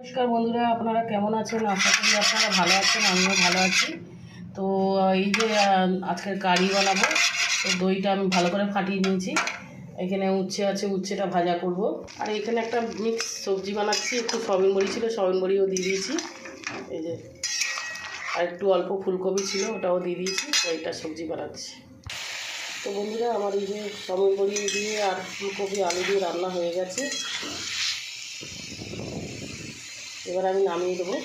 নমস্কার বন্ধুরা, আপনারা কেমন আছেন? আশা করি আপনারা ভালো আছেন, আমিও ভালো আছি। তো এই যে আজকের কারি বানাবো, তো দইটা আমি ভালো করে ফাটিয়ে নিয়েছি। এখানে উচ্ছে আছে, উচ্ছেটা ভাজা করব। আর এখানে একটা মিক্স সবজি বানাচ্ছি, একটু সয়াবিন বড়ি ছিল, সয়াবিন বড়িও দিয়ে দিয়েছি। এই যে আর একটু অল্প ফুলকপি ছিল, ওটাও দিয়ে দিয়েছি। তো এইটা সবজি বানাচ্ছি। তো বন্ধুরা, আমার এই যে সয়াবিন বড়ি দিয়ে আর ফুলকপি আলু দিয়ে রান্না হয়ে গেছে। এবার আমি নামিয়ে দেবো।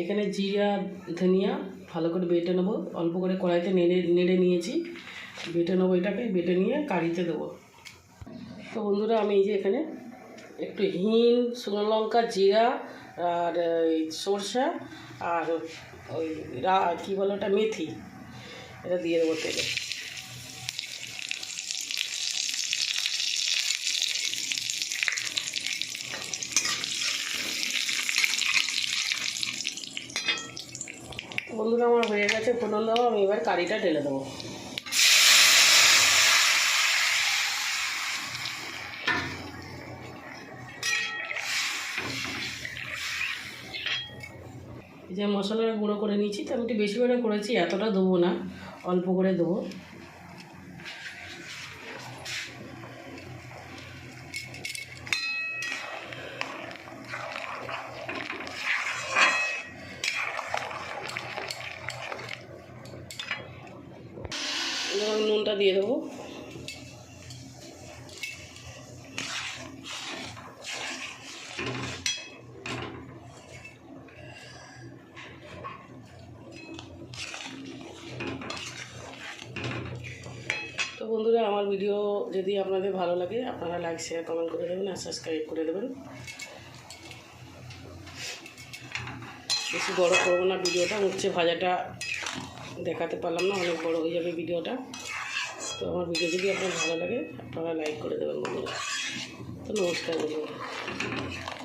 এখানে জিরা ধনিয়া ভালো করে বেটে নেবো, অল্প করে কড়াইতে নেড়ে নিয়েছি। বেটে নেবো, এটাকে বেটে নিয়ে কারিতে দেবো। তো বন্ধুরা, আমি এই যে এখানে একটু হিং, শুকনো লঙ্কা, জিরা আর সরষা আর ওই কী বলো ওটা, মেথি, এটা দিয়ে দেবো তেলে। বন্ধুরা, আমার হয়ে গেছে ফোড়ন দেবো। আমি এবার কারিটা ঢেলে দেবো। এই যে মশলাটা গুঁড়ো করে নিয়েছি, তো আমি একটু বেশি করে করেছি, এতটা দেবো না, অল্প করে দেবো। এবার আমি নুনটা দিয়ে দেবো। তো বন্ধুরা, আমার ভিডিও যদি আপনাদের ভালো লাগে, আপনারা লাইক, শেয়ার, কমেন্ট করে দেবেন আর সাবস্ক্রাইব করে দেবেন। বেশি বড় করবো না ভিডিওটা, উচ্ছে ভাজাটা দেখাতে পারলাম না, অনেক বড় হয়ে যাবে ভিডিওটা। তো আমার ভিডিও যদি আপনার ভালো লাগে, আপনারা লাইক করে দেবেন বন্ধুরা। তো নমস্কার বন্ধুরা।